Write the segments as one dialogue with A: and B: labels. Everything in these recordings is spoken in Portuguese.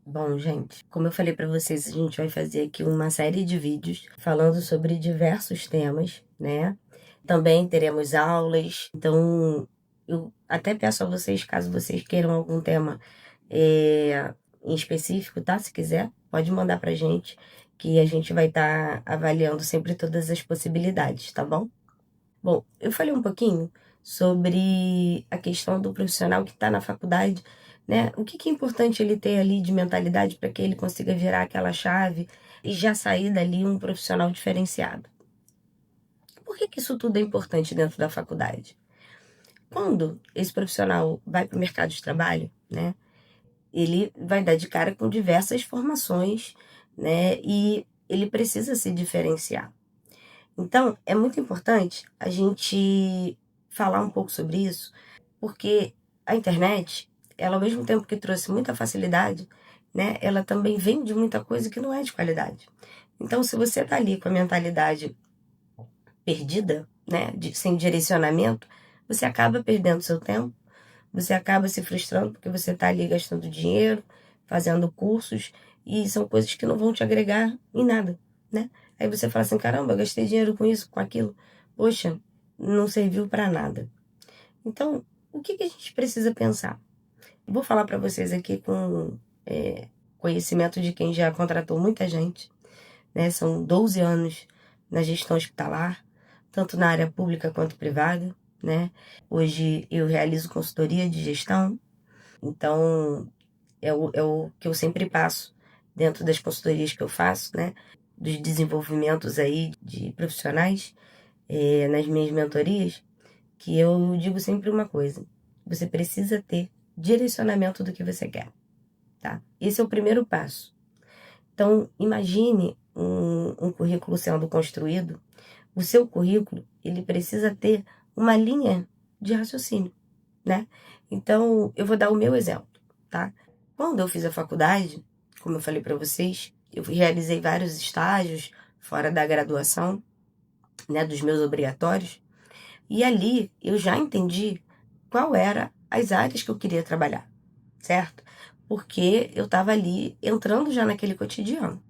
A: Bom, gente, como eu falei para vocês, a gente vai fazer aqui uma série de vídeos falando sobre diversos temas, né? Também teremos aulas, então eu até peço a vocês, caso vocês queiram algum tema em específico, tá? Se quiser, pode mandar pra gente, que a gente vai estar avaliando sempre todas as possibilidades, tá bom? Bom, eu falei um pouquinho sobre a questão do profissional que está na faculdade, né? O que é importante ele ter ali de mentalidade para que ele consiga virar aquela chave e já sair dali um profissional diferenciado. Por que isso tudo é importante dentro da faculdade? Quando esse profissional vai para o mercado de trabalho, né? Ele vai dar de cara com diversas formações, né? E ele precisa se diferenciar. Então, é muito importante a gente falar um pouco sobre isso, porque a internet, ela ao mesmo tempo que trouxe muita facilidade, né, ela também vende muita coisa que não é de qualidade. Então, se você tá ali com a mentalidade perdida, né, sem direcionamento, você acaba perdendo seu tempo, você acaba se frustrando porque você tá ali gastando dinheiro, fazendo cursos, e são coisas que não vão te agregar em nada, né? Aí você fala assim, caramba, eu gastei dinheiro com isso, com aquilo. Poxa, não serviu para nada. Então, o que a gente precisa pensar? Vou falar para vocês aqui com conhecimento de quem já contratou muita gente, né? São 12 anos na gestão hospitalar, tanto na área pública quanto privada, né? Hoje eu realizo consultoria de gestão, então é o que eu sempre passo dentro das consultorias que eu faço, né? Dos desenvolvimentos aí de profissionais, nas minhas mentorias, que eu digo sempre uma coisa: você precisa ter direcionamento do que você quer, tá? Esse é o primeiro passo. Então, imagine um currículo sendo construído. O seu currículo, ele precisa ter uma linha de raciocínio, né? Então, eu vou dar o meu exemplo, tá? Quando eu fiz a faculdade, como eu falei para vocês, eu realizei vários estágios fora da graduação, né, dos meus obrigatórios, e ali eu já entendi qual era as áreas que eu queria trabalhar, certo? Porque eu estava ali entrando já naquele cotidiano.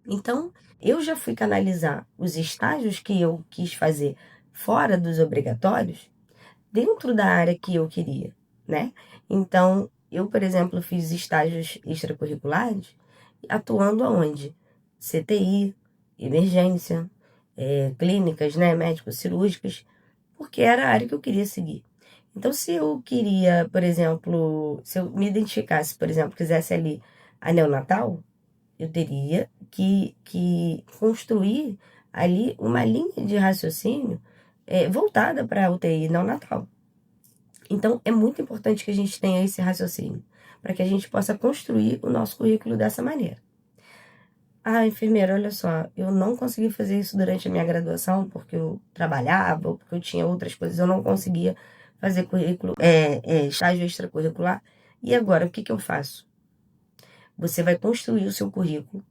A: Então, eu já fui canalizar os estágios que eu quis fazer fora dos obrigatórios dentro da área que eu queria, né? Então, eu, por exemplo, fiz estágios extracurriculares atuando aonde? CTI, emergência, clínicas, né, médicos cirúrgicas, porque era a área que eu queria seguir. Então, se eu queria, por exemplo, se eu me identificasse, por exemplo, quisesse ali a neonatal, eu teria que construir ali uma linha de raciocínio voltada para a UTI neonatal. Então, é muito importante que a gente tenha esse raciocínio, para que a gente possa construir o nosso currículo dessa maneira. Ah, enfermeira, olha só, eu não consegui fazer isso durante a minha graduação porque eu trabalhava, ou porque eu tinha outras coisas, eu não conseguia fazer currículo, estágio extracurricular. E agora, o que eu faço? Você vai construir o seu currículo,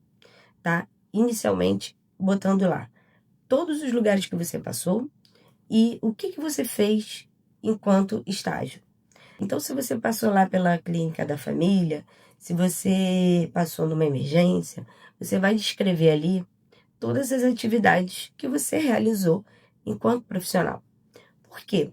A: tá? Inicialmente, botando lá todos os lugares que você passou e o que você fez enquanto estágio. Então, se você passou lá pela clínica da família, se você passou numa emergência, você vai descrever ali todas as atividades que você realizou enquanto profissional. Por quê?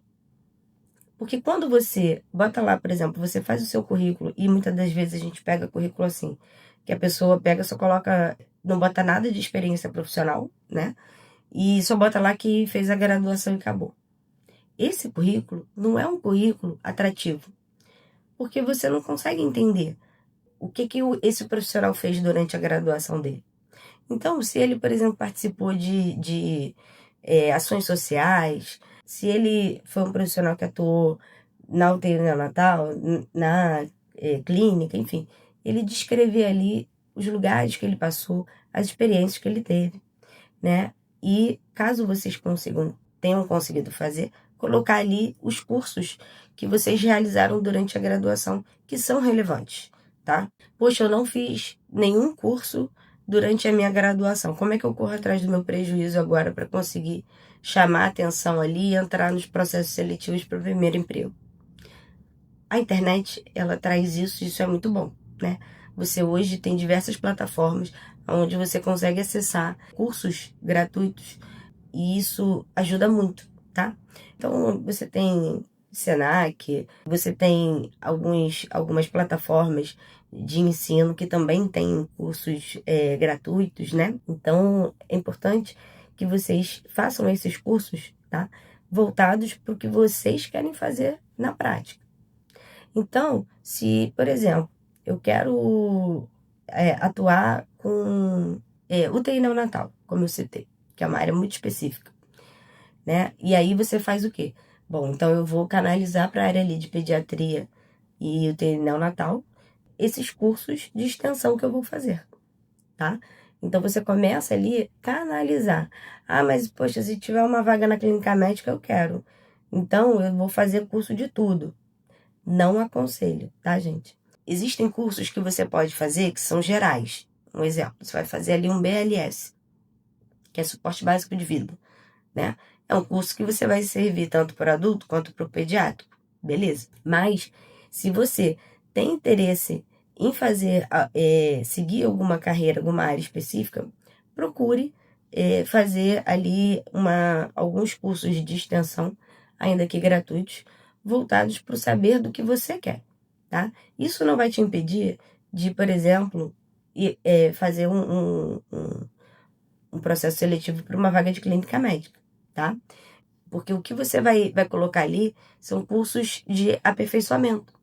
A: Porque quando você bota lá, por exemplo, você faz o seu currículo, e muitas das vezes a gente pega currículo assim, que a pessoa pega, só coloca, não bota nada de experiência profissional, né? E só bota lá que fez a graduação e acabou. Esse currículo não é um currículo atrativo, porque você não consegue entender o que esse profissional fez durante a graduação dele. Então, se ele, por exemplo, participou de ações sociais, se ele foi um profissional que atuou na UTI neonatal, na clínica, enfim, ele descrever ali os lugares que ele passou, as experiências que ele teve, né? E caso vocês tenham conseguido fazer, colocar ali os cursos que vocês realizaram durante a graduação, que são relevantes, tá? Poxa, eu não fiz nenhum curso durante a minha graduação. Como é que eu corro atrás do meu prejuízo agora para conseguir chamar a atenção ali e entrar nos processos seletivos para o primeiro emprego? A internet, ela traz isso, e isso é muito bom, né? Você hoje tem diversas plataformas onde você consegue acessar cursos gratuitos e isso ajuda muito, tá? Então, você tem Senac, você tem algumas plataformas de ensino que também têm cursos gratuitos, né? Então, é importante que vocês façam esses cursos, tá? Voltados para o que vocês querem fazer na prática. Então, se, por exemplo, eu quero atuar com UTI neonatal, como eu citei, que é uma área muito específica, né? E aí você faz o quê? Bom, então eu vou canalizar para a área ali de pediatria e UTI neonatal esses cursos de extensão que eu vou fazer, tá? Então você começa ali a canalizar. Ah, mas poxa, se tiver uma vaga na clínica médica, eu quero. Então eu vou fazer curso de tudo. Não aconselho, tá, gente? Existem cursos que você pode fazer que são gerais. Um exemplo, você vai fazer ali um BLS, que é suporte básico de vida, né? É um curso que você vai servir tanto para adulto quanto para o pediátrico, beleza? Mas se você tem interesse em fazer, seguir alguma carreira, alguma área específica, procure fazer ali alguns cursos de extensão, ainda que gratuitos, voltados para o saber do que você quer, tá? Isso não vai te impedir de, por exemplo, fazer um processo seletivo para uma vaga de clínica médica, tá? Porque o que você vai colocar ali são cursos de aperfeiçoamento.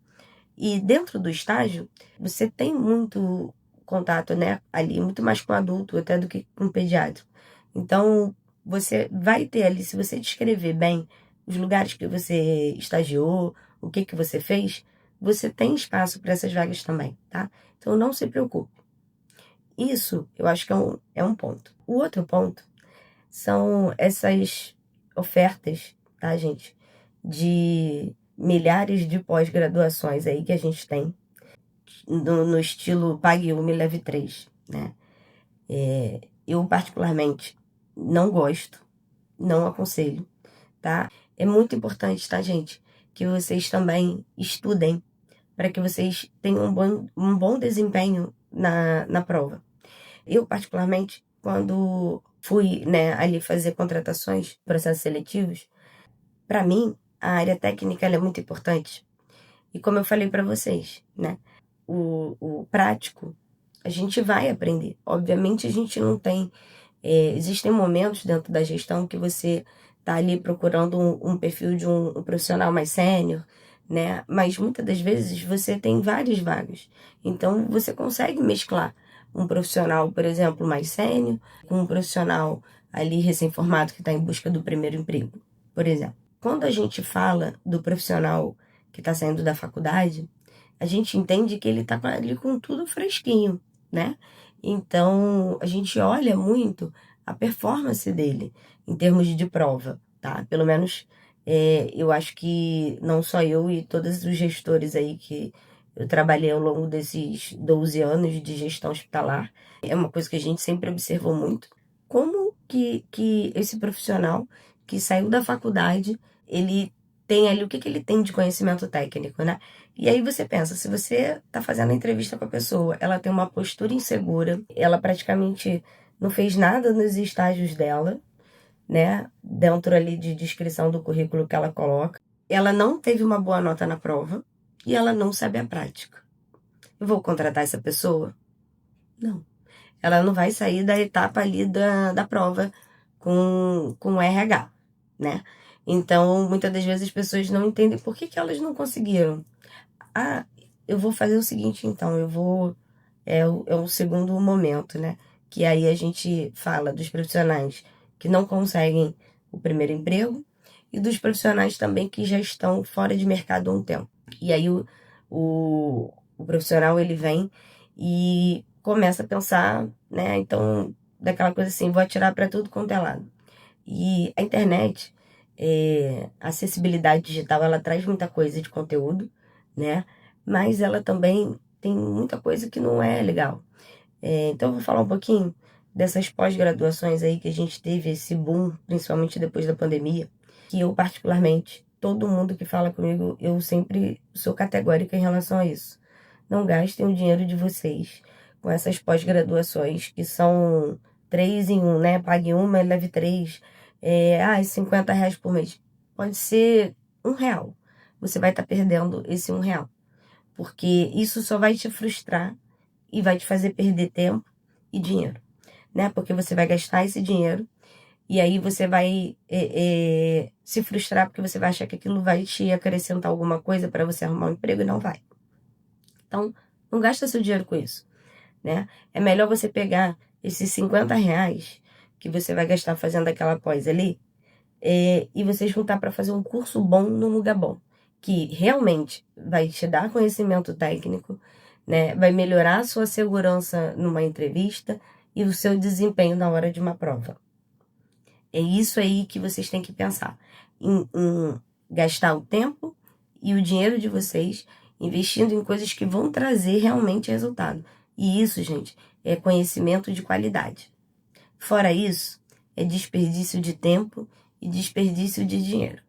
A: E dentro do estágio, você tem muito contato, né, ali, muito mais com adulto até do que com pediátrico. Então, você vai ter ali, se você descrever bem os lugares que você estagiou, o que você fez, você tem espaço para essas vagas também, tá? Então, não se preocupe. Isso, eu acho que é um ponto. O outro ponto são essas ofertas, tá, gente? De milhares de pós-graduações aí que a gente tem no estilo Pague Uma e Leve Três, né? Eu, particularmente, não gosto, não aconselho, tá? É muito importante, tá, gente? Que vocês também estudem para que vocês tenham um bom desempenho na prova. Eu, particularmente, quando fui, né, ali fazer contratações, processos seletivos, para mim, a área técnica ela é muito importante. E como eu falei para vocês, né, o prático, a gente vai aprender. Obviamente, a gente não tem... existem momentos dentro da gestão que você está ali procurando um perfil de um profissional mais sênior, né? Mas muitas das vezes você tem várias vagas. Então, você consegue mesclar um profissional, por exemplo, mais sênior, com um profissional ali recém-formado que está em busca do primeiro emprego, por exemplo. Quando a gente fala do profissional que está saindo da faculdade, a gente entende que ele está ali com tudo fresquinho, né? Então, a gente olha muito a performance dele em termos de prova, tá? Pelo menos eu acho que não só eu e todos os gestores aí que eu trabalhei ao longo desses 12 anos de gestão hospitalar, é uma coisa que a gente sempre observou muito. Como que esse profissional que saiu da faculdade, ele tem ali, o que ele tem de conhecimento técnico, né? E aí você pensa, se você está fazendo a entrevista com a pessoa, ela tem uma postura insegura, ela praticamente não fez nada nos estágios dela, né? Dentro ali de descrição do currículo que ela coloca. Ela não teve uma boa nota na prova e ela não sabe a prática. Eu vou contratar essa pessoa? Não. Ela não vai sair da etapa ali da prova com RH, né? Então, muitas das vezes as pessoas não entendem por que elas não conseguiram. Ah, eu vou fazer o seguinte, então, eu vou... É o segundo momento, né? Que aí a gente fala dos profissionais que não conseguem o primeiro emprego e dos profissionais também que já estão fora de mercado há um tempo. E aí o profissional, ele vem e começa a pensar, né? Então, daquela coisa assim, vou atirar para tudo quanto é lado. E a internet, a acessibilidade digital, ela traz muita coisa de conteúdo, né? Mas ela também tem muita coisa que não é legal. Então, eu vou falar um pouquinho dessas pós-graduações aí que a gente teve esse boom, principalmente depois da pandemia, que eu, particularmente, todo mundo que fala comigo, eu sempre sou categórica em relação a isso. não gastem o dinheiro de vocês com essas pós-graduações que são 3 em 1, né? Pague uma e leve 3. R$ 50 por mês. Pode ser R$ 1. Você vai estar perdendo esse R$ 1. Porque isso só vai te frustrar e vai te fazer perder tempo e dinheiro, né? Porque você vai gastar esse dinheiro e aí você vai se frustrar porque você vai achar que aquilo vai te acrescentar alguma coisa para você arrumar um emprego e não vai. Então, não gasta seu dinheiro com isso, né? É melhor você pegar esses R$ 50 que você vai gastar fazendo aquela pós ali e você juntar para fazer um curso bom num lugar bom, que realmente vai te dar conhecimento técnico, né? Vai melhorar a sua segurança numa entrevista e o seu desempenho na hora de uma prova. É isso aí que vocês têm que pensar, em gastar o tempo e o dinheiro de vocês investindo em coisas que vão trazer realmente resultado. E isso, gente, é conhecimento de qualidade. Fora isso, é desperdício de tempo e desperdício de dinheiro,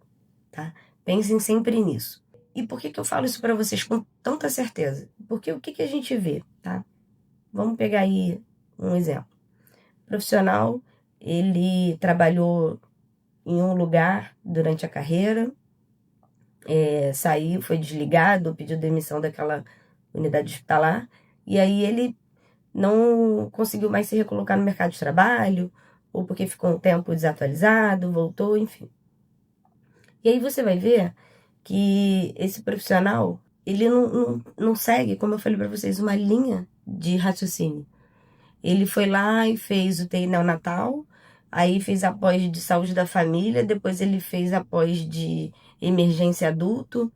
A: tá? Pensem sempre nisso. E por que eu falo isso para vocês com tanta certeza? Porque o que a gente vê, tá? Vamos pegar aí um exemplo. O profissional, ele trabalhou em um lugar durante a carreira, saiu, foi desligado, pediu demissão daquela unidade hospitalar, e aí ele não conseguiu mais se recolocar no mercado de trabalho, ou porque ficou um tempo desatualizado, voltou, enfim. E aí você vai ver que esse profissional, ele não segue, como eu falei para vocês, uma linha de raciocínio. Ele foi lá e fez o TI neonatal, aí fez a pós de saúde da família, depois ele fez a pós de emergência adulto.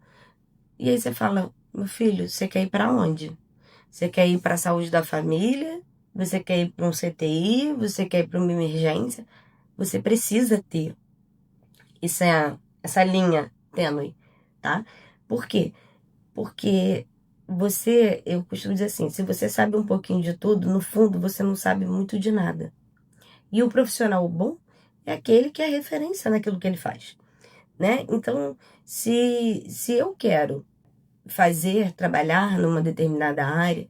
A: E aí você fala, meu filho, você quer ir para onde? Você quer ir para a saúde da família? Você quer ir para um CTI? Você quer ir para uma emergência? Você precisa ter essa linha tênue, tá? Por quê? Porque eu costumo dizer assim, se você sabe um pouquinho de tudo, no fundo você não sabe muito de nada. E o profissional bom é aquele que é referência naquilo que ele faz, né? Então, se eu quero trabalhar numa determinada área,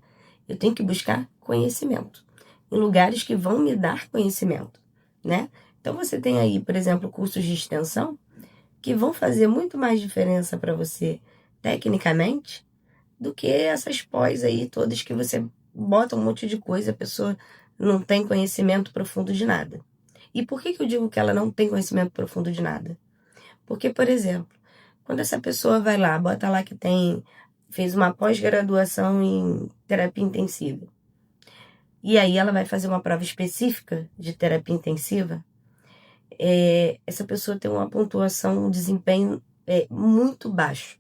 A: eu tenho que buscar conhecimento em lugares que vão me dar conhecimento, né? Então, você tem aí, por exemplo, cursos de extensão que vão fazer muito mais diferença para você tecnicamente do que essas pós aí todas que você bota um monte de coisa, a pessoa não tem conhecimento profundo de nada. E por que eu digo que ela não tem conhecimento profundo de nada? Porque, por exemplo, quando essa pessoa vai lá, bota lá que fez uma pós-graduação em terapia intensiva, e aí ela vai fazer uma prova específica de terapia intensiva, essa pessoa tem uma pontuação, um desempenho muito baixo.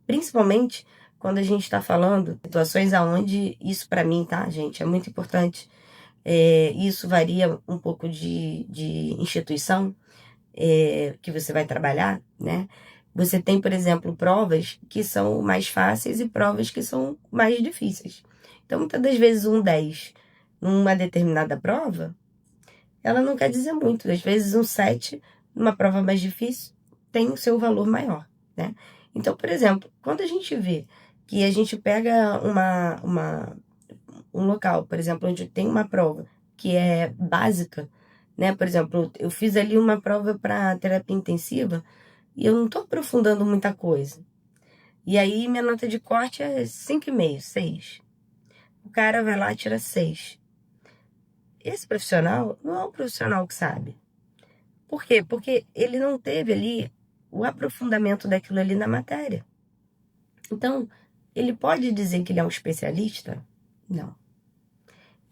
A: Principalmente quando a gente está falando de situações aonde isso para mim, tá, gente, é muito importante. Isso varia um pouco de instituição que você vai trabalhar, né? Você tem, por exemplo, provas que são mais fáceis e provas que são mais difíceis. Então, muitas das vezes, um 10 numa determinada prova, ela não quer dizer muito. Às vezes, um 7 numa prova mais difícil tem o seu valor maior, né? Então, por exemplo, quando a gente vê que a gente pega um local, por exemplo, onde tem uma prova que é básica, né? Por exemplo, eu fiz ali uma prova para terapia intensiva e eu não estou aprofundando muita coisa. E aí minha nota de corte é 5,5, 6. O cara vai lá e tira 6. Esse profissional não é um profissional que sabe. Por quê? Porque ele não teve ali o aprofundamento daquilo ali na matéria. Então, ele pode dizer que ele é um especialista? Não.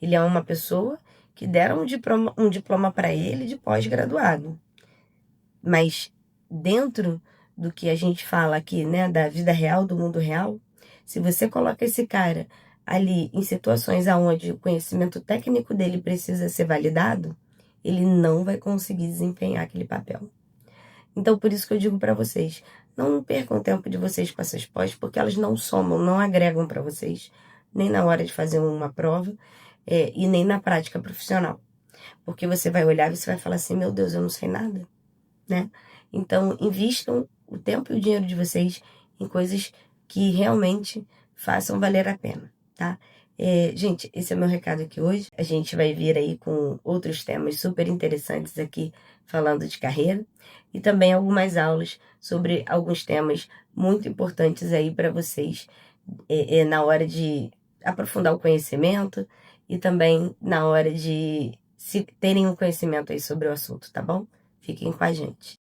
A: Ele é uma pessoa que deram um diploma para ele de pós-graduado. Mas dentro do que a gente fala aqui, né, da vida real, do mundo real, se você coloca esse cara ali em situações aonde o conhecimento técnico dele precisa ser validado, ele não vai conseguir desempenhar aquele papel. Então, por isso que eu digo para vocês, não percam o tempo de vocês com essas pós, porque elas não somam, não agregam para vocês, nem na hora de fazer uma prova e nem na prática profissional. Porque você vai olhar e você vai falar assim, meu Deus, eu não sei nada, né? Então, invistam o tempo e o dinheiro de vocês em coisas que realmente façam valer a pena, tá? Gente, esse é o meu recado aqui hoje. A gente vai vir aí com outros temas super interessantes aqui, falando de carreira, e também algumas aulas sobre alguns temas muito importantes aí para vocês na hora de aprofundar o conhecimento e também na hora de se terem um conhecimento aí sobre o assunto, tá bom? Fiquem com a gente.